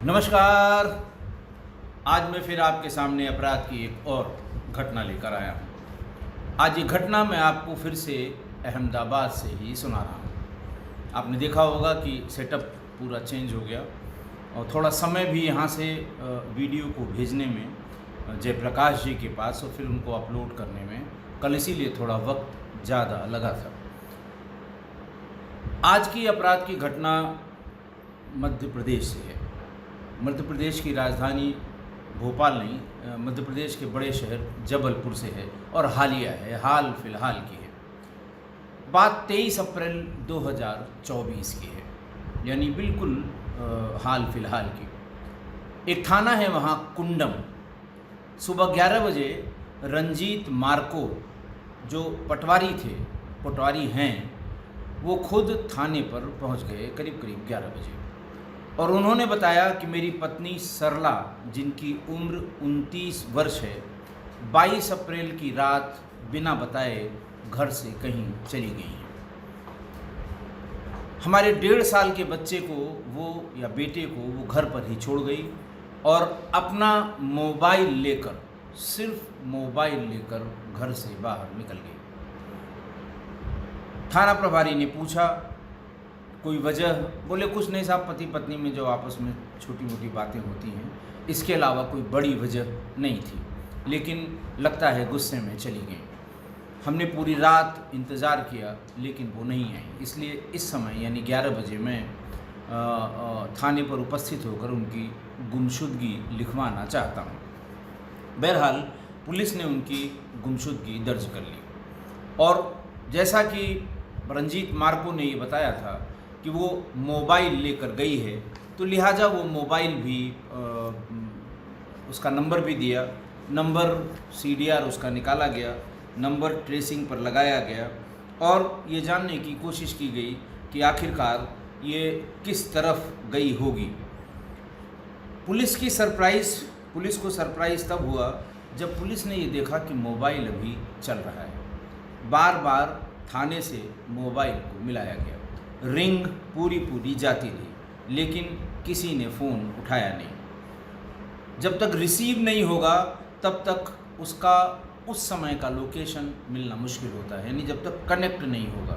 नमस्कार। आज मैं फिर आपके सामने अपराध की एक और घटना लेकर आया हूँ। आज ये घटना मैं आपको फिर से अहमदाबाद से ही सुना रहा हूँ। आपने देखा होगा कि सेटअप पूरा चेंज हो गया और थोड़ा समय भी यहाँ से वीडियो को भेजने में जयप्रकाश जी के पास और फिर उनको अपलोड करने में कल इसीलिए थोड़ा वक्त ज़्यादा लगा था। आज की अपराध की घटना मध्य प्रदेश से है। मध्य प्रदेश की राजधानी भोपाल नहीं, मध्य प्रदेश के बड़े शहर जबलपुर से है और हालिया है, हाल फिलहाल की है। बात 23 अप्रैल 2024 की है, यानी बिल्कुल हाल फिलहाल की। एक थाना है वहाँ कुंडम। सुबह 11 बजे रंजीत मार्को जो पटवारी हैं, वो खुद थाने पर पहुँच गए करीब 11 बजे और उन्होंने बताया कि मेरी पत्नी सरला, जिनकी उम्र 29 वर्ष है, 22 अप्रैल की रात बिना बताए घर से कहीं चली गई हैं। हमारे 1.5 साल के बच्चे को बेटे को वो घर पर ही छोड़ गई और अपना मोबाइल लेकर, सिर्फ मोबाइल लेकर घर से बाहर निकल गई। थाना प्रभारी ने पूछा कोई वजह? बोले कुछ नहीं साहब, पति पत्नी में जो आपस में छोटी मोटी बातें होती हैं, इसके अलावा कोई बड़ी वजह नहीं थी, लेकिन लगता है गुस्से में चली गई। हमने पूरी रात इंतज़ार किया लेकिन वो नहीं आई, इसलिए इस समय यानी 11 बजे मैं थाने पर उपस्थित होकर उनकी गुमशुदगी लिखवाना चाहता हूँ। बहरहाल पुलिस ने उनकी गुमशुदगी दर्ज कर ली और जैसा कि रंजीत मार्को ने ये बताया था कि वो मोबाइल लेकर गई है, तो लिहाजा वो मोबाइल भी उसका नंबर भी दिया, नंबर CDR उसका निकाला गया, नंबर ट्रेसिंग पर लगाया गया और ये जानने की कोशिश की गई कि आखिरकार ये किस तरफ गई होगी। पुलिस को सरप्राइज़ तब हुआ जब पुलिस ने ये देखा कि मोबाइल अभी चल रहा है। बार बार थाने से मोबाइल को मिलाया गया, रिंग पूरी जाती रही, लेकिन किसी ने फ़ोन उठाया नहीं। जब तक रिसीव नहीं होगा तब तक उसका उस समय का लोकेशन मिलना मुश्किल होता है, यानी जब तक कनेक्ट नहीं होगा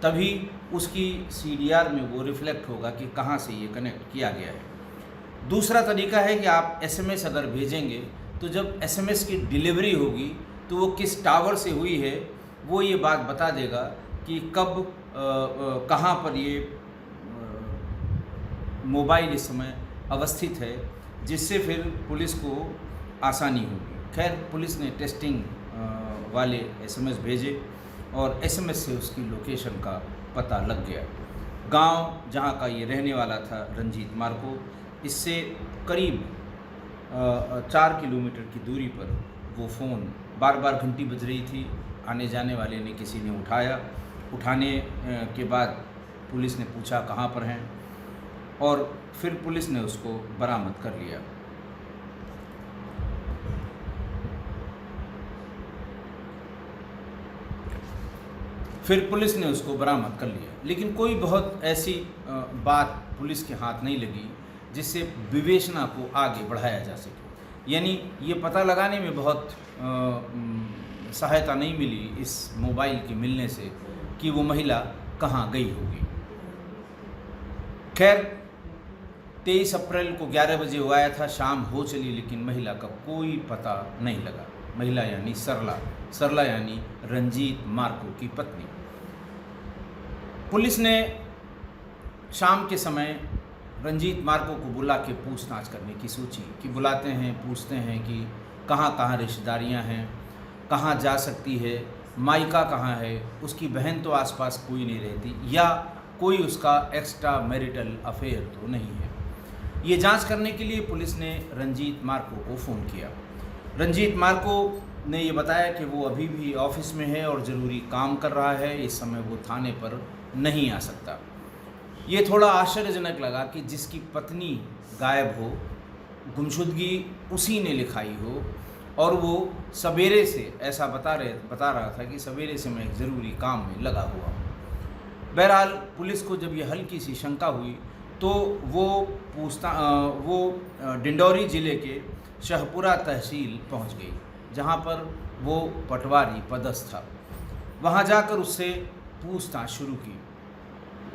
तभी उसकी CDR में वो रिफ्लेक्ट होगा कि कहाँ से ये कनेक्ट किया गया है। दूसरा तरीका है कि आप SMS अगर भेजेंगे तो जब SMS की डिलीवरी होगी तो वो किस टावर से हुई है वो ये बात बता देगा कि कब कहाँ पर ये मोबाइल इस समय अवस्थित है, जिससे फिर पुलिस को आसानी होगी। खैर, पुलिस ने टेस्टिंग वाले SMS भेजे और SMS से उसकी लोकेशन का पता लग गया। गांव जहां का ये रहने वाला था रंजीत मार्को, इससे करीब 4 किलोमीटर की दूरी पर वो फ़ोन बार घंटी बज रही थी। आने जाने वाले ने किसी ने उठाया। उठाने के बाद पुलिस ने पूछा कहाँ पर हैं और फिर पुलिस ने उसको बरामद कर लिया। लेकिन कोई बहुत ऐसी बात पुलिस के हाथ नहीं लगी जिससे विवेचना को आगे बढ़ाया जा सके, यानी ये पता लगाने में बहुत सहायता नहीं मिली इस मोबाइल के मिलने से कि वो महिला कहाँ गई होगी। खैर, 23 अप्रैल को 11 बजे वो आया था, शाम हो चली, लेकिन महिला का कोई पता नहीं लगा। महिला यानी सरला यानी रंजीत मार्को की पत्नी। पुलिस ने शाम के समय रंजीत मार्को को बुला के पूछताछ करने की सोची कि बुलाते हैं, पूछते हैं कि कहाँ रिश्तेदारियाँ हैं, कहाँ जा सकती है, मायका कहाँ है, उसकी बहन तो आसपास कोई नहीं रहती, या कोई उसका एक्स्ट्रा मैरिटल अफेयर तो नहीं है। ये जांच करने के लिए पुलिस ने रंजीत मार्को को फ़ोन किया। रंजीत मार्को ने ये बताया कि वो अभी भी ऑफिस में है और ज़रूरी काम कर रहा है, इस समय वो थाने पर नहीं आ सकता। ये थोड़ा आश्चर्यजनक लगा कि जिसकी पत्नी गायब हो, गुमशुदगी उसी ने लिखाई हो और वो सवेरे से ऐसा बता रहा था कि सवेरे से मैं एक ज़रूरी काम में लगा हुआ हूँ। बहरहाल पुलिस को जब ये हल्की सी शंका हुई तो वो डिंडौरी ज़िले के शहपुरा तहसील पहुंच गई, जहां पर वो पटवारी पदस्थ था। वहां जाकर उससे पूछताछ शुरू की,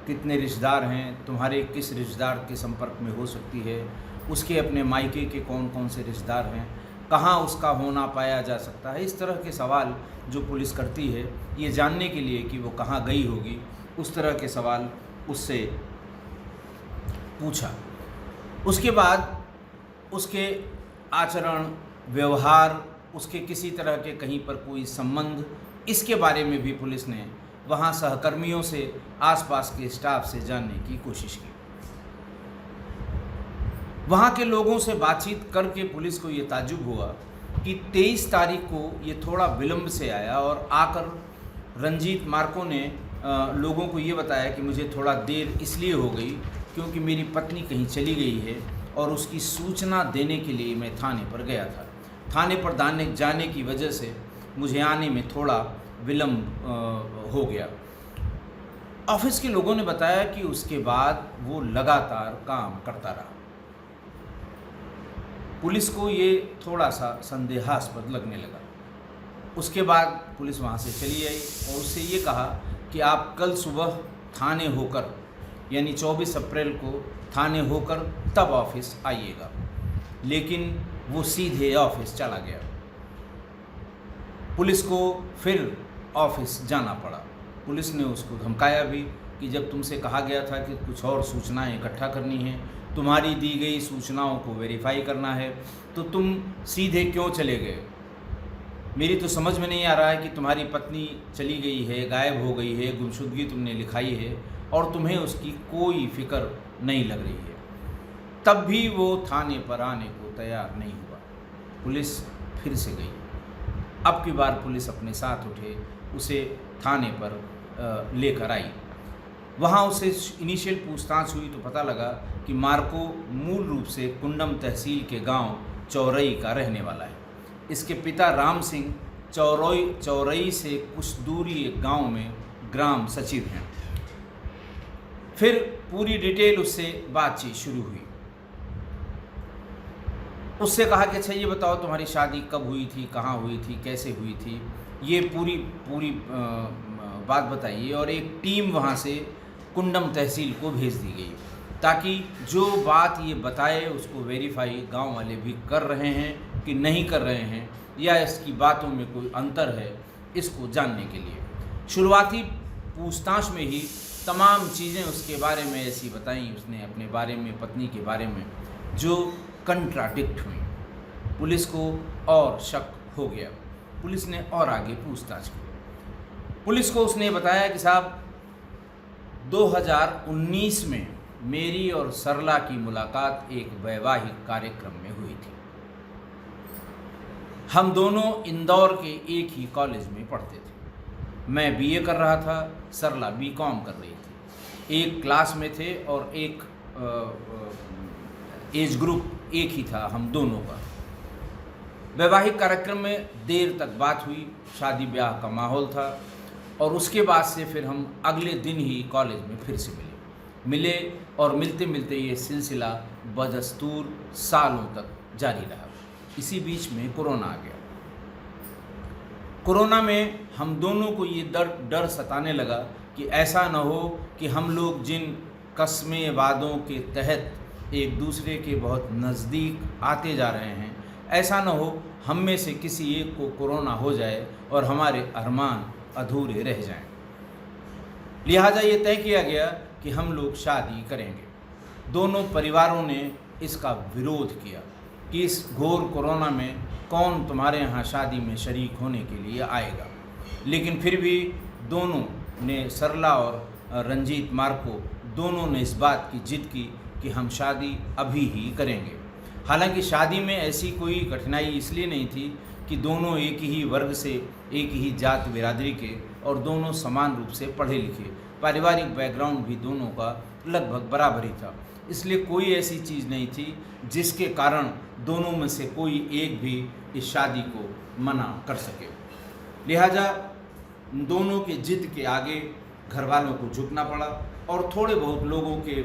कितने रिश्तेदार हैं, तुम्हारे किस रिश्तेदार के संपर्क में हो सकती है, उसके अपने मायके के कौन कौन से रिश्तेदार हैं, कहाँ उसका होना पाया जा सकता है। इस तरह के सवाल जो पुलिस करती है ये जानने के लिए कि वो कहाँ गई होगी, उस तरह के सवाल उससे पूछा। उसके बाद उसके आचरण, व्यवहार, उसके किसी तरह के कहीं पर कोई संबंध, इसके बारे में भी पुलिस ने वहाँ सहकर्मियों से, आसपास के स्टाफ से जानने की कोशिश की। वहाँ के लोगों से बातचीत करके पुलिस को ये ताज्जुब हुआ कि 23 तारीख को ये थोड़ा विलंब से आया और आकर रंजीत मार्को ने लोगों को ये बताया कि मुझे थोड़ा देर इसलिए हो गई क्योंकि मेरी पत्नी कहीं चली गई है और उसकी सूचना देने के लिए मैं थाने पर गया था। थाने पर जाने की वजह से मुझे आने में थोड़ा विलंब हो गया। ऑफिस के लोगों ने बताया कि उसके बाद वो लगातार काम करता रहा। पुलिस को ये थोड़ा सा संदेहास्पद लगने लगा। उसके बाद पुलिस वहाँ से चली आई और उससे ये कहा कि आप कल सुबह थाने होकर, यानी 24 अप्रैल को थाने होकर तब ऑफिस आइएगा। लेकिन वो सीधे ऑफिस चला गया। पुलिस को फिर ऑफिस जाना पड़ा। पुलिस ने उसको धमकाया भी कि जब तुमसे कहा गया था कि कुछ और सूचनाएं इकट्ठा करनी है, तुम्हारी दी गई सूचनाओं को वेरीफाई करना है, तो तुम सीधे क्यों चले गए? मेरी तो समझ में नहीं आ रहा है कि तुम्हारी पत्नी चली गई है, गायब हो गई है, गुमशुदगी तुमने लिखाई है और तुम्हें उसकी कोई फिक्र नहीं लग रही है। तब भी वो थाने पर आने को तैयार नहीं हुआ। पुलिस फिर से गई। अब की बार पुलिस अपने साथ उठे उसे थाने पर लेकर आई। वहाँ उससे इनिशियल पूछताछ हुई तो पता लगा कि मार्को मूल रूप से कुंडम तहसील के गांव चौरई का रहने वाला है। इसके पिता राम सिंह चौरई से कुछ दूरी एक गांव में ग्राम सचिव हैं। फिर पूरी डिटेल उससे बातचीत शुरू हुई। उससे कहा कि अच्छा ये बताओ तुम्हारी शादी कब हुई थी, कहाँ हुई थी, कैसे हुई थी, ये पूरी बात बताइए। और एक टीम वहाँ से कुंडम तहसील को भेज दी गई ताकि जो बात ये बताए उसको वेरीफाई गांव वाले भी कर रहे हैं कि नहीं कर रहे हैं, या इसकी बातों में कोई अंतर है, इसको जानने के लिए। शुरुआती पूछताछ में ही तमाम चीज़ें उसके बारे में ऐसी बताई उसने, अपने बारे में, पत्नी के बारे में, जो कंट्राडिक्ट हुई। पुलिस को और शक हो गया। पुलिस ने और आगे पूछताछ की। पुलिस को उसने बताया कि साहब 2019 में मेरी और सरला की मुलाकात एक वैवाहिक कार्यक्रम में हुई थी। हम दोनों इंदौर के एक ही कॉलेज में पढ़ते थे। मैं बीए कर रहा था, सरला बीकॉम कर रही थी। एक क्लास में थे और एक एज ग्रुप एक ही था हम दोनों का। वैवाहिक कार्यक्रम में देर तक बात हुई, शादी ब्याह का माहौल था और उसके बाद से फिर हम अगले दिन ही कॉलेज में फिर से मिले और मिलते मिलते ये सिलसिला बदस्तूर सालों तक जारी रहा। इसी बीच में कोरोना आ गया। कोरोना में हम दोनों को ये डर सताने लगा कि ऐसा न हो कि हम लोग जिन कस्में वादों के तहत एक दूसरे के बहुत नज़दीक आते जा रहे हैं, ऐसा न हो हम में से किसी एक को कोरोना हो जाए और हमारे अरमान अधूरे रह जाएं। लिहाजा ये तय किया गया कि हम लोग शादी करेंगे। दोनों परिवारों ने इसका विरोध किया कि इस घोर कोरोना में कौन तुम्हारे यहाँ शादी में शरीक होने के लिए आएगा। लेकिन फिर भी दोनों ने, सरला और रंजीत मार्को, दोनों ने इस बात की जिद की कि हम शादी अभी ही करेंगे। हालांकि शादी में ऐसी कोई कठिनाई इसलिए नहीं थी कि दोनों एक ही वर्ग से, एक ही जात बिरादरी के और दोनों समान रूप से पढ़े लिखे, पारिवारिक बैकग्राउंड भी दोनों का लगभग बराबर ही था। इसलिए कोई ऐसी चीज़ नहीं थी जिसके कारण दोनों में से कोई एक भी इस शादी को मना कर सके। लिहाजा दोनों के जिद के आगे घर वालों को झुकना पड़ा और थोड़े बहुत लोगों के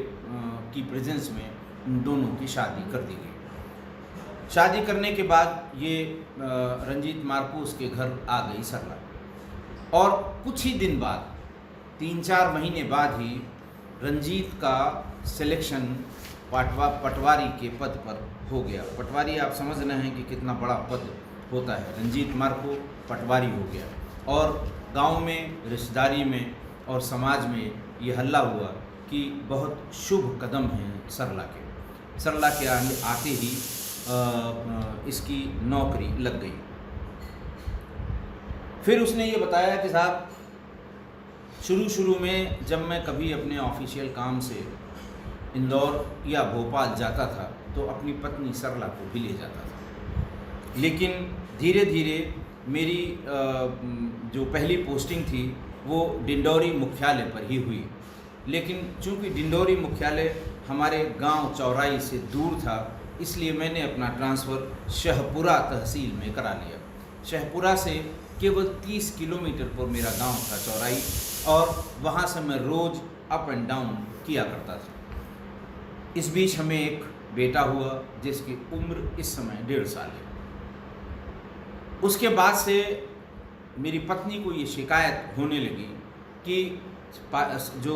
की प्रेजेंस में उन दोनों की शादी कर दी गई। शादी करने के बाद ये रंजीत मार्को उसके घर आ गई सरला, और कुछ ही दिन बाद 3-4 महीने बाद ही रंजीत का सिलेक्शन पटवारी के पद पर हो गया। पटवारी आप समझ रहे हैं कि कितना बड़ा पद होता है। रंजीत मार्को पटवारी हो गया, और गांव में, रिश्तेदारी में और समाज में ये हल्ला हुआ कि बहुत शुभ कदम हैं सरला के। सरला के आते ही इसकी नौकरी लग गई। फिर उसने ये बताया कि साहब, शुरू में जब मैं कभी अपने ऑफिशियल काम से इंदौर या भोपाल जाता था तो अपनी पत्नी सरला को भी ले जाता था, लेकिन धीरे धीरे मेरी जो पहली पोस्टिंग थी वो डिंडौरी मुख्यालय पर ही हुई। लेकिन चूंकि डिंडौरी मुख्यालय हमारे गांव चौराई से दूर था, इसलिए मैंने अपना ट्रांसफ़र शहपुरा तहसील में करा लिया। शहपुरा से केवल 30 किलोमीटर पर मेरा गांव था चौराई, और वहां से मैं रोज़ अप एंड डाउन किया करता था। इस बीच हमें एक बेटा हुआ जिसकी उम्र इस समय 1.5 साल है। उसके बाद से मेरी पत्नी को ये शिकायत होने लगी कि जो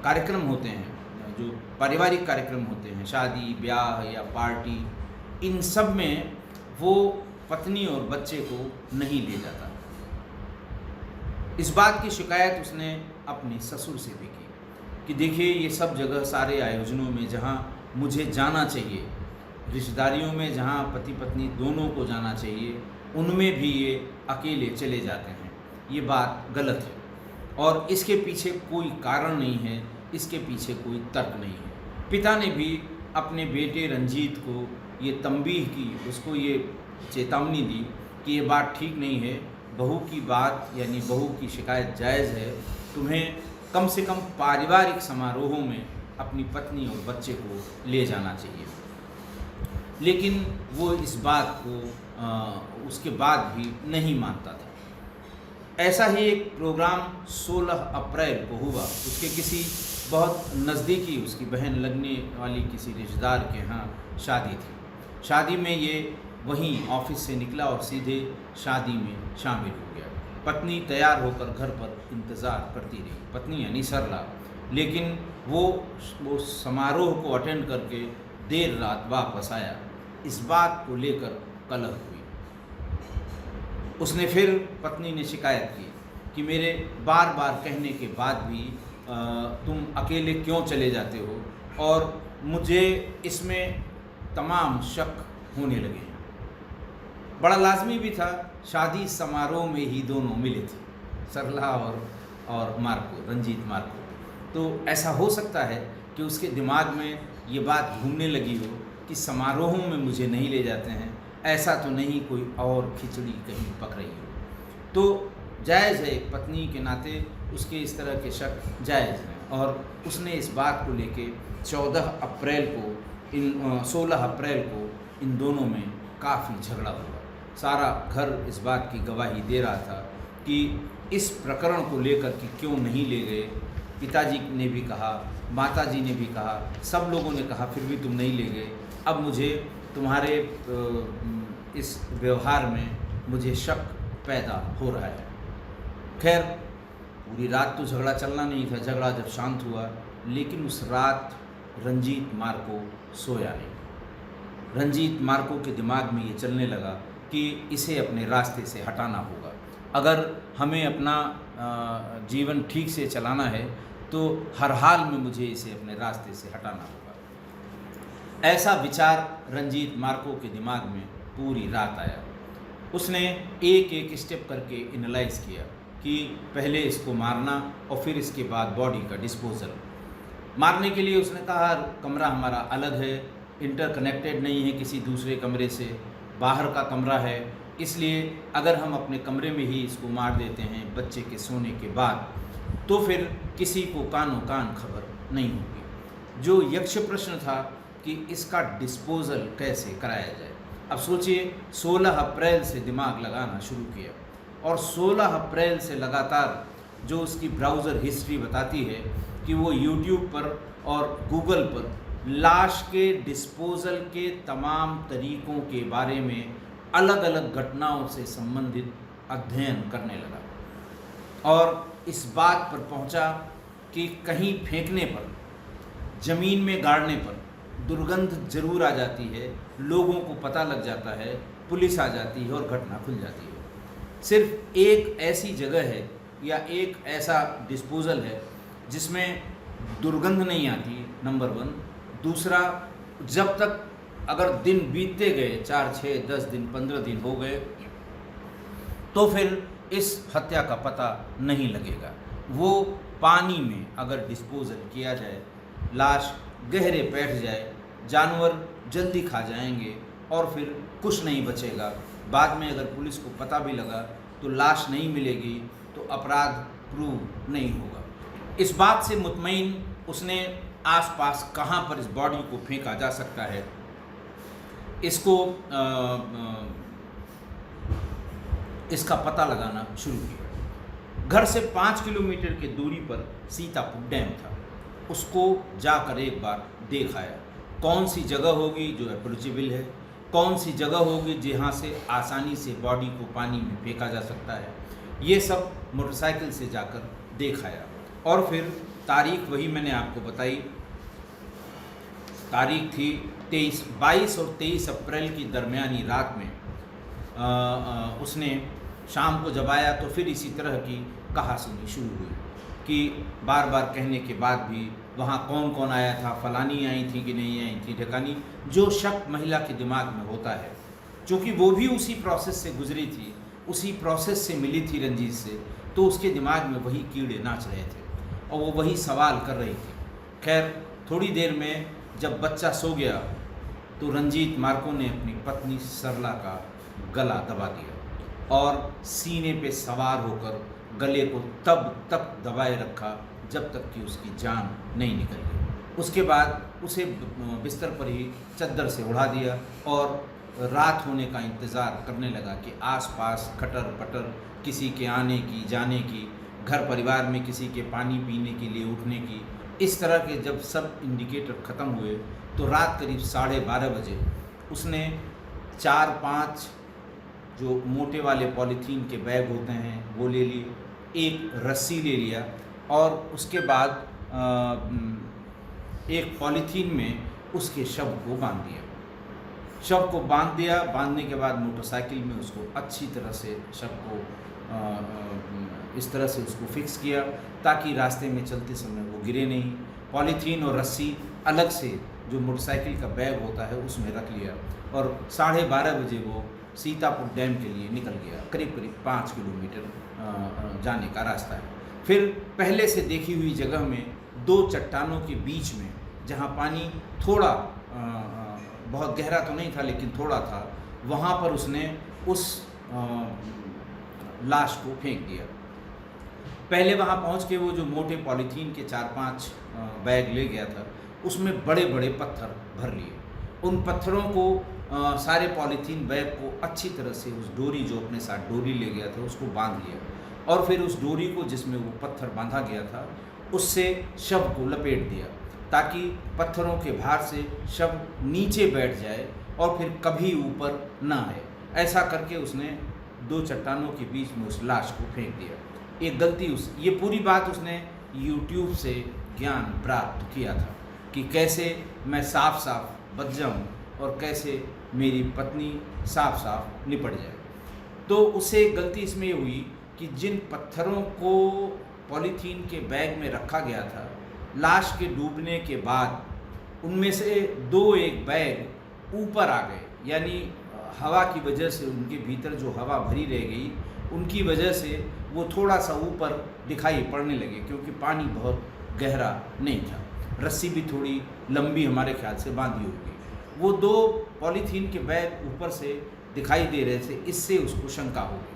कार्यक्रम होते हैं, जो पारिवारिक कार्यक्रम होते हैं, शादी ब्याह या पार्टी, इन सब में वो पत्नी और बच्चे को नहीं ले जाता। इस बात की शिकायत उसने अपने ससुर से भी की कि देखिए, ये सब जगह सारे आयोजनों में जहाँ मुझे जाना चाहिए, रिश्तेदारियों में जहाँ पति पत्नी दोनों को जाना चाहिए, उनमें भी ये अकेले चले जाते हैं। ये बात गलत है, और इसके पीछे कोई कारण नहीं है, इसके पीछे कोई तर्क नहीं है। पिता ने भी अपने बेटे रंजीत को ये तंबीह की, उसको ये चेतावनी दी कि ये बात ठीक नहीं है, बहू की बात यानी बहू की शिकायत जायज़ है, तुम्हें कम से कम पारिवारिक समारोहों में अपनी पत्नी और बच्चे को ले जाना चाहिए। लेकिन वो इस बात को उसके बाद भी नहीं मानता था। ऐसा ही एक प्रोग्राम 16 अप्रैल को हुआ। उसके किसी बहुत नज़दीकी, उसकी बहन लगने वाली किसी रिश्तेदार के यहाँ शादी थी। शादी में ये वहीं ऑफिस से निकला और सीधे शादी में शामिल हो गया। पत्नी तैयार होकर घर पर इंतज़ार करती रही, पत्नी यानी सरला, लेकिन वो समारोह को अटेंड करके देर रात वापस आया। इस बात को लेकर कलह हुई। उसने फिर, पत्नी ने शिकायत की कि मेरे बार बार कहने के बाद भी तुम अकेले क्यों चले जाते हो, और मुझे इसमें तमाम शक होने लगे। बड़ा लाजमी भी था, शादी समारोह में ही दोनों मिले थे, सरला और मार्को, रंजीत मार्को। तो ऐसा हो सकता है कि उसके दिमाग में ये बात घूमने लगी हो कि समारोहों में मुझे नहीं ले जाते हैं, ऐसा तो नहीं कोई और खिचड़ी कहीं पक रही हो। तो जायज़ है, एक पत्नी के नाते उसके इस तरह के शक जायज़ हैं, और उसने इस बात को लेके 16 अप्रैल को इन दोनों में काफ़ी झगड़ा हुआ। सारा घर इस बात की गवाही दे रहा था कि इस प्रकरण को लेकर कि क्यों नहीं ले गए। पिताजी ने भी कहा, माताजी ने भी कहा, सब लोगों ने कहा, फिर भी तुम नहीं ले गए। अब मुझे तुम्हारे इस व्यवहार में मुझे शक पैदा हो रहा है। खैर, पूरी रात तो झगड़ा चलना नहीं था। झगड़ा जब शांत हुआ, लेकिन उस रात रंजीत मार्को सोया नहीं। रंजीत मार्को के दिमाग में ये चलने लगा कि इसे अपने रास्ते से हटाना होगा। अगर हमें अपना जीवन ठीक से चलाना है तो हर हाल में मुझे इसे अपने रास्ते से हटाना होगा। ऐसा विचार रंजीत मार्को के दिमाग में पूरी रात आया। उसने एक एक स्टेप करके एनालाइज किया कि पहले इसको मारना और फिर इसके बाद बॉडी का डिस्पोजल। मारने के लिए उसने कहा, कमरा हमारा अलग है, इंटरकनेक्टेड नहीं है किसी दूसरे कमरे से, बाहर का कमरा है, इसलिए अगर हम अपने कमरे में ही इसको मार देते हैं बच्चे के सोने के बाद, तो फिर किसी को कानो कान खबर नहीं होगी। जो यक्ष प्रश्न था कि इसका डिस्पोजल कैसे कराया जाए। अब सोचिए, 16 अप्रैल से दिमाग लगाना शुरू किया, और 16 अप्रैल से लगातार जो उसकी ब्राउज़र हिस्ट्री बताती है कि वो यूट्यूब पर और गूगल पर लाश के डिस्पोज़ल के तमाम तरीक़ों के बारे में अलग अलग घटनाओं से संबंधित अध्ययन करने लगा और इस बात पर पहुंचा कि कहीं फेंकने पर, ज़मीन में गाड़ने पर दुर्गंध जरूर आ जाती है, लोगों को पता लग जाता है, पुलिस आ जाती है और घटना खुल जाती है। सिर्फ एक ऐसी जगह है या एक ऐसा डिस्पोज़ल है जिसमें दुर्गंध नहीं आती, नंबर 1। दूसरा, जब तक अगर दिन बीतते गए, 4, 6, 10 दिन, 15 दिन हो गए, तो फिर इस हत्या का पता नहीं लगेगा। वो पानी में अगर डिस्पोज़ल किया जाए, लाश गहरे बैठ जाए, जानवर जल्दी खा जाएंगे और फिर कुछ नहीं बचेगा। बाद में अगर पुलिस को पता भी लगा तो लाश नहीं मिलेगी, तो अपराध प्रूव नहीं होगा। इस बात से मुतमईन उसने आसपास कहाँ पर इस बॉडी को फेंका जा सकता है, इसको इसका पता लगाना शुरू किया। घर से 5 किलोमीटर की दूरी पर सीतापुर डैम था। उसको जाकर एक बार देख आया। कौन सी जगह होगी जो अप्रोचेबल है, कौन सी जगह होगी जहाँ से आसानी से बॉडी को पानी में फेंका जा सकता है, ये सब मोटरसाइकिल से जाकर देख आया। और फिर तारीख वही मैंने आपको बताई, तारीख थी 22 और 23 अप्रैल की दरमियानी रात में। उसने शाम को जब आया तो फिर इसी तरह की कहासुनी शुरू हुई कि बार बार कहने के बाद भी वहाँ कौन कौन आया था, फलानी आई थी कि नहीं आई थी, ढकानी, जो शक महिला के दिमाग में होता है। चूँकि वो भी उसी प्रोसेस से गुजरी थी, उसी प्रोसेस से मिली थी रंजीत से, तो उसके दिमाग में वही कीड़े नाच रहे थे और वो वही सवाल कर रही थी। खैर, थोड़ी देर में जब बच्चा सो गया तो रंजीत मार्को ने अपनी पत्नी सरला का गला दबा दिया और सीने पे सवार होकर गले को तब तक दबाए रखा जब तक कि उसकी जान नहीं निकल गई। उसके बाद उसे बिस्तर पर ही चद्दर से उड़ा दिया और रात होने का इंतज़ार करने लगा कि आसपास खटर पटर किसी के आने की, जाने की, घर परिवार में किसी के पानी पीने के लिए उठने की। इस तरह के जब सब इंडिकेटर ख़त्म हुए तो रात करीब 12:30 बजे उसने 4-5 जो मोटे वाले पॉलीथीन के बैग होते हैं वो ले लिए, एक रस्सी ले लिया और उसके बाद एक पॉलीथीन में उसके शव को बांध दिया। शव को बांध दिया, बांधने के बाद मोटरसाइकिल में उसको अच्छी तरह से शव को इस तरह से उसको फिक्स किया ताकि रास्ते में चलते समय वो गिरे नहीं। पॉलीथीन और रस्सी अलग से जो मोटरसाइकिल का बैग होता है उसमें रख लिया और 12:30 बजे वो सीतापुर डैम के लिए निकल गया। करीब करीब 5 किलोमीटर जाने का रास्ता है। फिर पहले से देखी हुई जगह में 2 चट्टानों के बीच में, जहाँ पानी थोड़ा बहुत गहरा तो नहीं था लेकिन थोड़ा था, वहाँ पर उसने उस लाश को फेंक दिया। पहले वहाँ पहुँच के वो जो मोटे पॉलीथीन के 4-5 बैग ले गया था उसमें बड़े बड़े पत्थर भर लिए। उन पत्थरों को सारे पॉलीथीन बैग को अच्छी तरह से उस डोरी, जो अपने साथ डोरी ले गया था, उसको बांध लिया और फिर उस डोरी को जिसमें वो पत्थर बांधा गया था उससे शव को लपेट दिया ताकि पत्थरों के भार से शव नीचे बैठ जाए और फिर कभी ऊपर ना आए। ऐसा करके उसने 2 चट्टानों के बीच में उस लाश को फेंक दिया। एक गलती ये पूरी बात उसने YouTube से ज्ञान प्राप्त किया था कि कैसे मैं साफ साफ बच जाऊँ और कैसे मेरी पत्नी साफ साफ निपट जाए। तो उससे एक गलती इसमें ये हुई कि जिन पत्थरों को पॉलीथीन के बैग में रखा गया था, लाश के डूबने के बाद उनमें से 2-1 बैग ऊपर आ गए, यानी हवा की वजह से उनके भीतर जो हवा भरी रह गई उनकी वजह से वो थोड़ा सा ऊपर दिखाई पड़ने लगे क्योंकि पानी बहुत गहरा नहीं था। रस्सी भी थोड़ी लंबी हमारे ख्याल से बांधी होगी। वो 2 पॉलीथीन के बैग ऊपर से दिखाई दे रहे थे, इससे उसको शंका हो गई।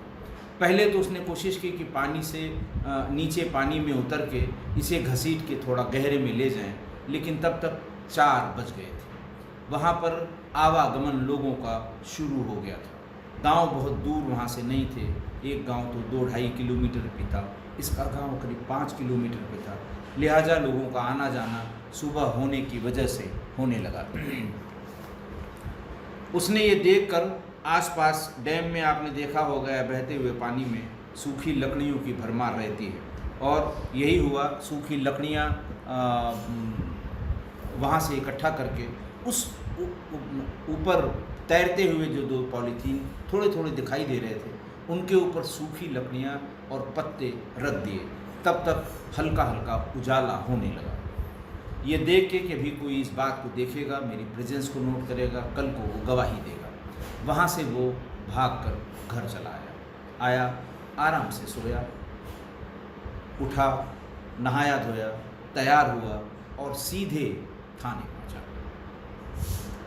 पहले तो उसने कोशिश की कि पानी से नीचे पानी में उतर के इसे घसीट के थोड़ा गहरे में ले जाएं, लेकिन तब तक 4 बज गए थे। वहाँ पर आवागमन लोगों का शुरू हो गया था। गांव बहुत दूर वहाँ से नहीं थे, एक गांव तो 2-2.5 किलोमीटर पे था, इसका गांव करीब 5 किलोमीटर पे था। लिहाजा लोगों का आना जाना सुबह होने की वजह से होने लगा। उसने ये देखकर आसपास डैम में आपने देखा होगा बहते हुए पानी में सूखी लकड़ियों की भरमार रहती है, और यही हुआ, सूखी लकड़ियाँ वहाँ से इकट्ठा करके उस ऊपर तैरते हुए जो 2 पॉलीथीन थोड़े थोड़े दिखाई दे रहे थे, उनके ऊपर सूखी लकड़ियाँ और पत्ते रख दिए। तब तक हल्का हल्का उजाला होने लगा। ये देख के कि अभी कोई इस बात को देखेगा, मेरी प्रेजेंस को नोट करेगा, कल को वो गवाही देगा। वहाँ से वो भागकर घर चला आया, आराम से सोया, उठा, नहाया धोया, तैयार हुआ और सीधे थाने पहुँचा।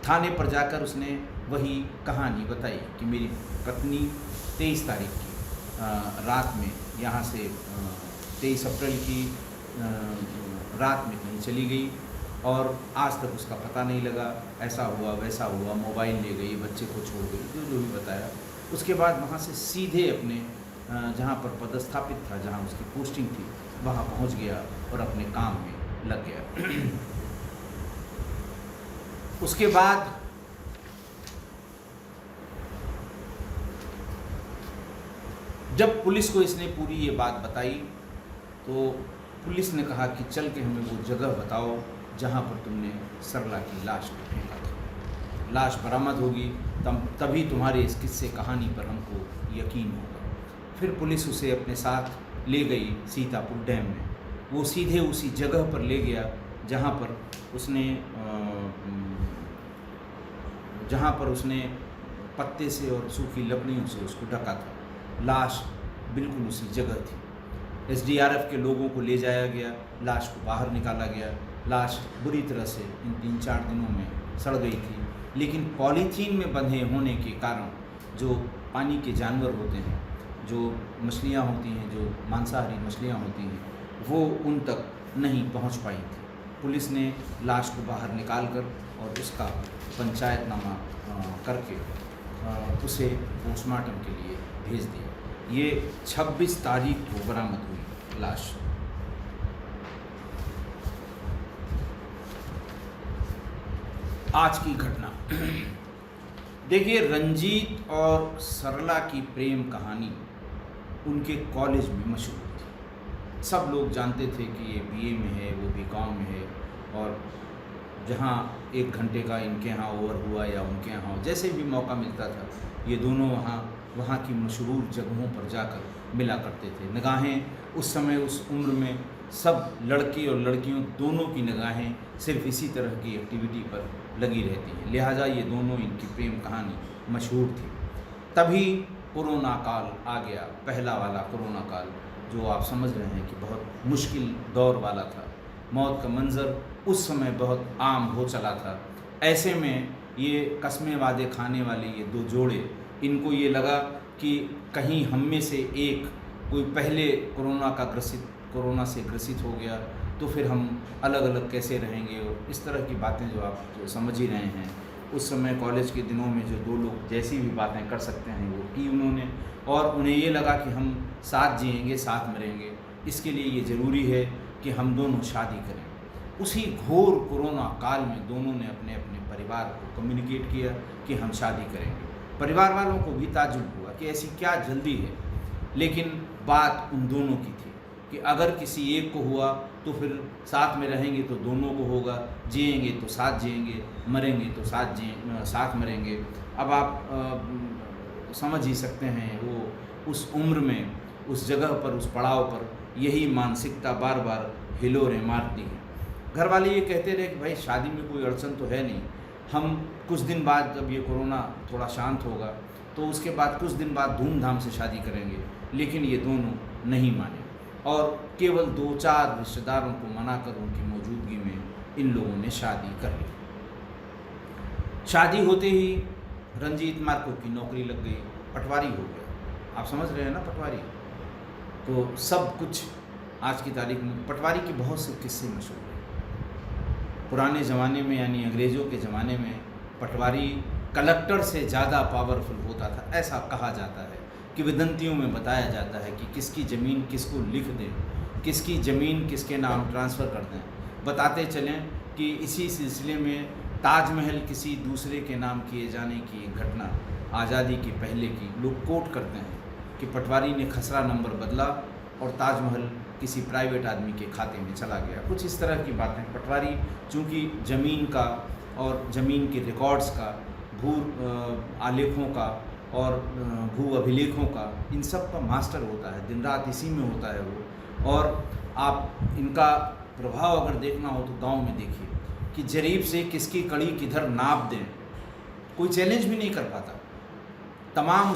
थाने पर जाकर उसने वही कहानी बताई कि मेरी पत्नी 23 तारीख की रात में यहाँ से 23 अप्रैल की रात में कहीं चली गई और आज तक उसका पता नहीं लगा, ऐसा हुआ वैसा हुआ, मोबाइल ले गई, बच्चे को छोड़ गई, जो भी बताया। उसके बाद वहाँ से सीधे अपने जहाँ पर पदस्थापित था, जहाँ उसकी पोस्टिंग थी, वहाँ पहुँच गया और अपने काम में लग गया। उसके बाद जब पुलिस को इसने पूरी ये बात बताई तो पुलिस ने कहा कि चल के हमें वो जगह बताओ जहाँ पर तुमने सरला की लाश को फेंका था। लाश बरामद होगी तभी तुम्हारे इस किस्से कहानी पर हमको यकीन होगा। फिर पुलिस उसे अपने साथ ले गई सीतापुर डैम में। वो सीधे उसी जगह पर ले गया जहाँ पर उसने पत्ते से और सूखी लकड़ियों से उसको ढका था। लाश बिल्कुल उसी जगह थी। SDRF के लोगों को ले जाया गया, लाश को बाहर निकाला गया। लाश बुरी तरह से इन 3-4 दिनों में सड़ गई थी, लेकिन पॉलीथीन में बंधे होने के कारण जो पानी के जानवर होते हैं, जो मछलियाँ होती हैं, जो मांसाहारी मछलियाँ होती हैं, वो उन तक नहीं पहुँच पाई थी। पुलिस ने लाश को बाहर निकाल कर और उसका पंचायतनामा करके उसे पोस्टमार्टम के लिए भेज दिया। ये 26 तारीख को बरामद हुई लाश। आज की घटना देखिए, रंजीत और सरला की प्रेम कहानी उनके कॉलेज में मशहूर थी। सब लोग जानते थे कि ये BA में है, वो BCom में है, और जहाँ 1 घंटे का इनके यहाँ ओवर हुआ या उनके यहाँ जैसे भी मौका मिलता था, ये दोनों वहाँ की मशहूर जगहों पर जाकर मिला करते थे। निगाहें उस समय, उस उम्र में सब लड़के और लड़कियों दोनों की निगाहें सिर्फ इसी तरह की एक्टिविटी पर लगी रहती हैं। लिहाजा ये दोनों, इनकी प्रेम कहानी मशहूर थी। तभी कोरोना काल आ गया, पहला वाला कोरोना काल, जो आप समझ रहे हैं कि बहुत मुश्किल दौर वाला था। मौत का मंज़र उस समय बहुत आम हो चला था। ऐसे में ये कस्में वादे खाने वाले ये 2 जोड़े, इनको ये लगा कि कहीं हम में से एक कोई पहले कोरोना से ग्रसित हो गया तो फिर हम अलग अलग कैसे रहेंगे, और इस तरह की बातें जो आप समझ ही रहे हैं। उस समय कॉलेज के दिनों में जो 2 लोग जैसी भी बातें कर सकते हैं वो की उन्होंने, और उन्हें ये लगा कि हम साथ जिएंगे, साथ मरेंगे, इसके लिए ये ज़रूरी है कि हम दोनों शादी करें। उसी घोर कोरोना काल में दोनों ने अपने अपने परिवार को कम्युनिकेट किया कि हम शादी करेंगे। परिवार वालों को भी ताज्जुब हुआ कि ऐसी क्या जल्दी है, लेकिन बात उन दोनों की थी कि अगर किसी एक को हुआ तो फिर साथ में रहेंगे तो दोनों को होगा, जिएंगे तो साथ जिएंगे, मरेंगे तो साथ मरेंगे। अब आप समझ ही सकते हैं, वो उस उम्र में, उस जगह पर, उस पड़ाव पर यही मानसिकता बार बार हिलोरें मारती है। घर वाले ये कहते रहे कि भाई शादी में कोई अड़चन तो है नहीं, हम कुछ दिन बाद जब ये कोरोना थोड़ा शांत होगा तो उसके बाद कुछ दिन बाद धूमधाम से शादी करेंगे। लेकिन ये दोनों नहीं माने और केवल 2-4 रिश्तेदारों को मनाकर उनकी मौजूदगी में इन लोगों ने शादी कर ली। शादी होते ही रंजीत मार्को की नौकरी लग गई, पटवारी हो गया। आप समझ रहे हैं ना, पटवारी। तो सब कुछ आज की तारीख में पटवारी के बहुत से किस्से मशहूर हैं। पुराने ज़माने में, यानी अंग्रेज़ों के ज़माने में, पटवारी कलेक्टर से ज़्यादा पावरफुल होता था। ऐसा कहा जाता है, कि विदंतियों में बताया जाता है कि किसकी ज़मीन किसको लिख दें किसकी ज़मीन किसके नाम ट्रांसफ़र कर दें। बताते चलें कि इसी सिलसिले में ताजमहल किसी दूसरे के नाम किए जाने की एक घटना आज़ादी के पहले की लोग कोट करते हैं कि पटवारी ने खसरा नंबर बदला और ताजमहल किसी प्राइवेट आदमी के खाते में चला गया। कुछ इस तरह की बातें। पटवारी चूँकि ज़मीन का और ज़मीन के रिकॉर्ड्स का, भू आलेखों का और भू अभिलेखों का, इन सब का मास्टर होता है, दिन रात इसी में होता है वो। और आप इनका प्रभाव अगर देखना हो तो गांव में देखिए कि जरीब से किसकी कड़ी किधर नाप दें, कोई चैलेंज भी नहीं कर पाता। तमाम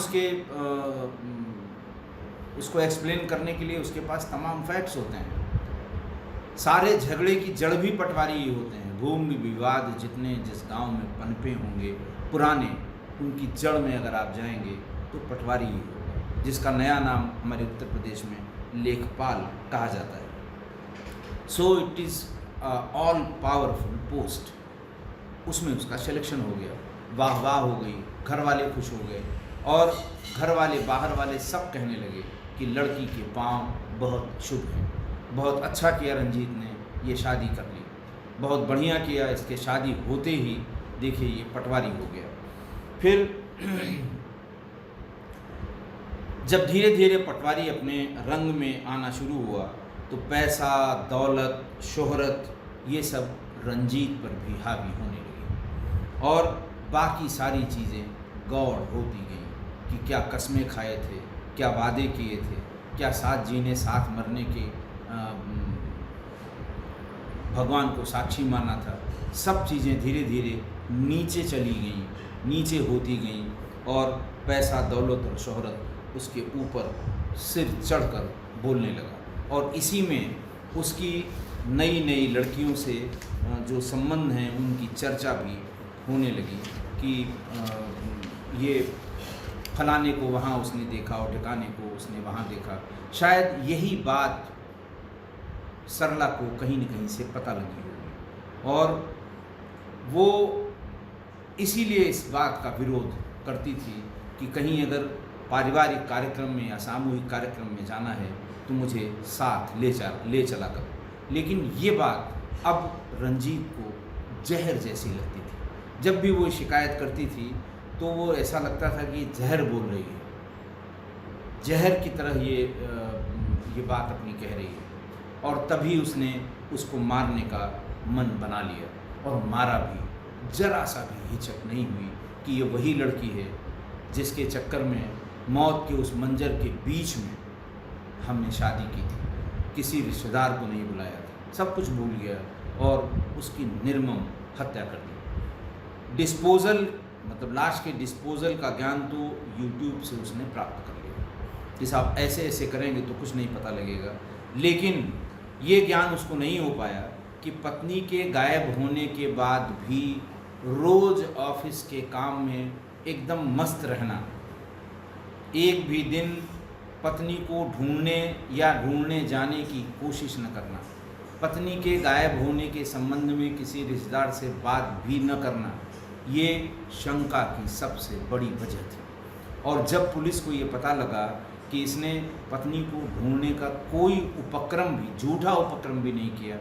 उसको एक्सप्लेन करने के लिए उसके पास तमाम फैक्ट्स होते हैं। सारे झगड़े की जड़ भी पटवारी ही होते हैं। भूमि विवाद जितने जिस गांव में पनपे होंगे पुराने, उनकी जड़ में अगर आप जाएंगे तो पटवारी ही होगा, जिसका नया नाम हमारे उत्तर प्रदेश में लेखपाल कहा जाता है। So it is all powerful post. उसमें उसका सिलेक्शन हो गया, वाह वाह हो गई, घर वाले खुश हो गए और घर वाले बाहर वाले सब कहने लगे कि लड़की के पाँव बहुत शुभ हैं, बहुत अच्छा किया रंजीत ने ये शादी कर ली, बहुत बढ़िया किया। इसके शादी होते ही देखिए ये पटवारी हो गया। फिर जब धीरे धीरे पटवारी अपने रंग में आना शुरू हुआ तो पैसा, दौलत, शोहरत ये सब रंजीत पर भी हावी होने लगी और बाकी सारी चीज़ें गौड़ होती गईं कि क्या कस्में खाए थे, क्या वादे किए थे, क्या साथ जीने साथ मरने के भगवान को साक्षी माना था। सब चीज़ें धीरे धीरे नीचे चली गईं, नीचे होती गईं और पैसा, दौलत और शोहरत उसके ऊपर सिर चढ़कर बोलने लगा। और इसी में उसकी नई नई लड़कियों से जो संबंध हैं उनकी चर्चा भी होने लगी कि ये फलाने को वहाँ उसने देखा और ठिकाने को उसने वहाँ देखा। शायद यही बात सरला को कहीं न कहीं से पता लगी होगी और वो इसीलिए इस बात का विरोध करती थी कि कहीं अगर पारिवारिक कार्यक्रम में या सामूहिक कार्यक्रम में जाना है तो मुझे साथ ले चला कर। लेकिन ये बात अब रंजीत को जहर जैसी लगती थी। जब भी वो शिकायत करती थी तो वो ऐसा लगता था कि जहर बोल रही है, जहर की तरह ये बात अपनी कह रही है। और तभी उसने उसको मारने का मन बना लिया और मारा भी। जरा सा भी हिचक नहीं हुई कि ये वही लड़की है जिसके चक्कर में मौत के उस मंजर के बीच में हमने शादी की थी। किसी रिश्तेदार को नहीं बुलाया था, सब कुछ भूल गया और उसकी निर्मम हत्या कर दी। डिस्पोजल मतलब लाश के डिस्पोजल का ज्ञान तो यूट्यूब से उसने प्राप्त कर लिया कि साहब ऐसे ऐसे करेंगे तो कुछ नहीं पता लगेगा। लेकिन ये ज्ञान उसको नहीं हो पाया कि पत्नी के गायब होने के बाद भी रोज़ ऑफिस के काम में एकदम मस्त रहना, एक भी दिन पत्नी को ढूंढने या ढूंढने जाने की कोशिश न करना, पत्नी के गायब होने के संबंध में किसी रिश्तेदार से बात भी न करना, ये शंका की सबसे बड़ी वजह थी। और जब पुलिस को ये पता लगा कि इसने पत्नी को ढूंढने का कोई उपक्रम भी, झूठा उपक्रम भी नहीं किया,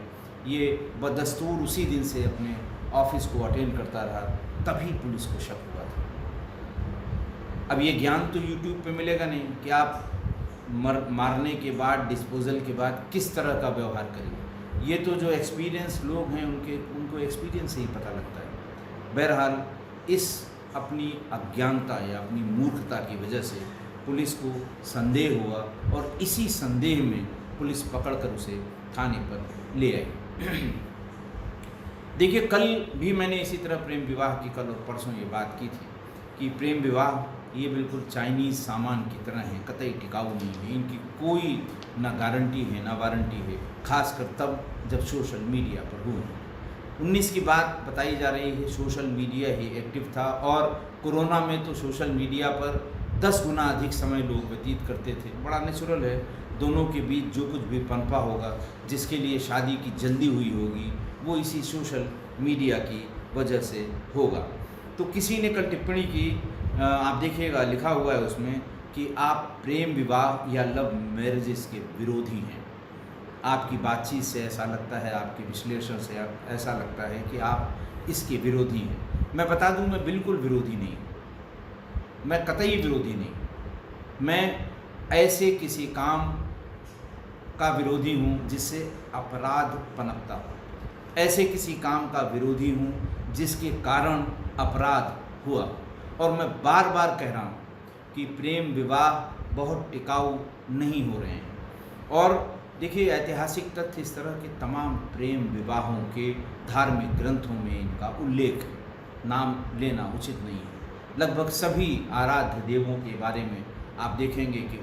ये बदस्तूर उसी दिन से अपने ऑफिस को अटेंड करता रहा, तभी पुलिस को शक हुआ था। अब ये ज्ञान तो यूट्यूब पे मिलेगा नहीं कि आप मारने के बाद, डिस्पोजल के बाद किस तरह का व्यवहार करेंगे। ये तो जो एक्सपीरियंस लोग हैं उनको एक्सपीरियंस से ही पता लगता है। बहरहाल इस अपनी अज्ञानता या अपनी मूर्खता की वजह से पुलिस को संदेह हुआ और इसी संदेह में पुलिस पकड़कर उसे थाने पर ले आई। देखिए, कल भी मैंने इसी तरह प्रेम विवाह की, कल और परसों ये बात की थी कि प्रेम विवाह ये बिल्कुल चाइनीज़ सामान की तरह है, कतई टिकाऊ नहीं है, इनकी कोई ना गारंटी है ना वारंटी है, खासकर तब जब सोशल मीडिया पर हुए। 19 की बात बताई जा रही है, सोशल मीडिया ही एक्टिव था और कोरोना में तो सोशल मीडिया पर 10 गुना अधिक समय लोग व्यतीत करते थे। बड़ा नेचुरल है, दोनों के बीच जो कुछ भी पनपा होगा, जिसके लिए शादी की जल्दी हुई होगी, वो इसी सोशल मीडिया की वजह से होगा। तो किसी ने कल टिप्पणी की, आप देखिएगा लिखा हुआ है उसमें कि आप प्रेम विवाह या लव मैरिजेस के विरोधी हैं। आपकी बातचीत से ऐसा लगता है, आपके विश्लेषण से ऐसा लगता है कि आप इसके विरोधी हैं। मैं बता दूं, मैं बिल्कुल विरोधी नहीं हूँ, मैं कतई विरोधी नहीं हूँ। मैं ऐसे किसी काम का विरोधी हूँ जिससे अपराध पनपता हो, ऐसे किसी काम का विरोधी हूँ जिसके कारण अपराध हुआ। और मैं बार बार कह रहा हूँ कि प्रेम विवाह बहुत टिकाऊ नहीं हो रहे हैं। और देखिए, ऐतिहासिक तथ्य इस तरह के तमाम प्रेम विवाहों के धार्मिक ग्रंथों में इनका उल्लेख है, नाम लेना उचित नहीं है। लगभग सभी आराध्य देवों के बारे में आप देखेंगे कि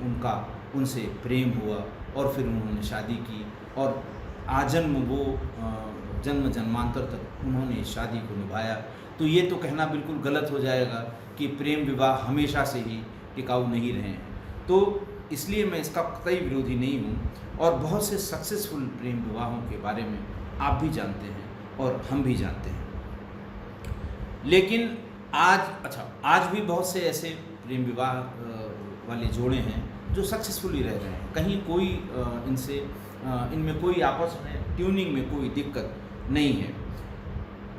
उनसे प्रेम हुआ और फिर उन्होंने शादी की, और आजन्म वो जन्म जन्मांतर तक उन्होंने इस शादी को निभाया। तो ये तो कहना बिल्कुल गलत हो जाएगा कि प्रेम विवाह हमेशा से ही टिकाऊ नहीं रहे हैं। तो इसलिए मैं इसका कतई विरोधी नहीं हूँ। और बहुत से सक्सेसफुल प्रेम विवाहों के बारे में आप भी जानते हैं और हम भी जानते हैं। लेकिन आज भी बहुत से ऐसे प्रेम विवाह वाले जोड़े हैं जो सक्सेसफुली रह रहे हैं। कहीं कोई इनमें कोई आपस में ट्यूनिंग में कोई दिक्कत नहीं है।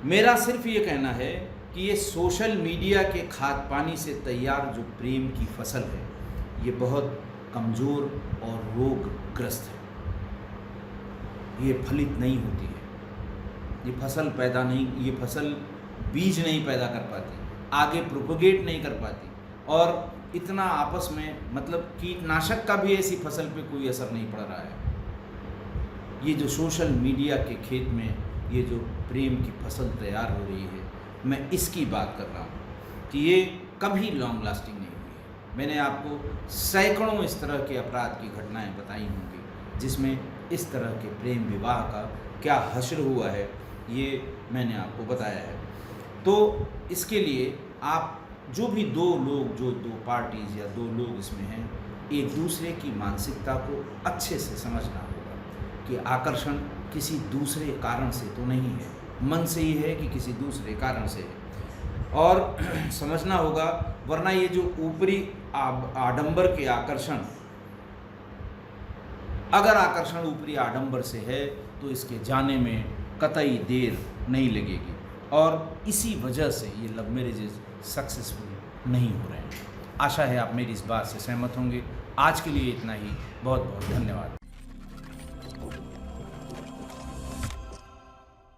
मेरा सिर्फ ये कहना है कि ये सोशल मीडिया के खाद पानी से तैयार जो प्रेम की फसल है, ये बहुत कमज़ोर और रोगग्रस्त है। ये फलित नहीं होती है, ये फसल बीज नहीं पैदा कर पाती, आगे प्रोपोगेट नहीं कर पाती, और इतना आपस में, मतलब कीटनाशक का भी ऐसी फसल पे कोई असर नहीं पड़ रहा है। ये जो सोशल मीडिया के खेत में ये जो प्रेम की फसल तैयार हो रही है, मैं इसकी बात कर रहा हूँ कि ये कभी लॉन्ग लास्टिंग नहीं हुई है। मैंने आपको सैकड़ों इस तरह के अपराध की घटनाएं बताई होंगी जिसमें इस तरह के प्रेम विवाह का क्या हश्र हुआ है, ये मैंने आपको बताया है। तो इसके लिए आप जो दो पार्टीज़ या दो लोग इसमें हैं, एक दूसरे की मानसिकता को अच्छे से समझना होगा कि आकर्षण किसी दूसरे कारण से तो नहीं है, मन से ही है कि किसी दूसरे कारण से है, और समझना होगा। वरना ये जो ऊपरी आडंबर के अगर आकर्षण ऊपरी आडंबर से है तो इसके जाने में कतई देर नहीं लगेगी, और इसी वजह से ये लव मैरिजेज सक्सेसफुल नहीं हो रहे हैं। आशा है आप मेरी इस बात से सहमत होंगे। आज के लिए इतना ही। बहुत बहुत धन्यवाद।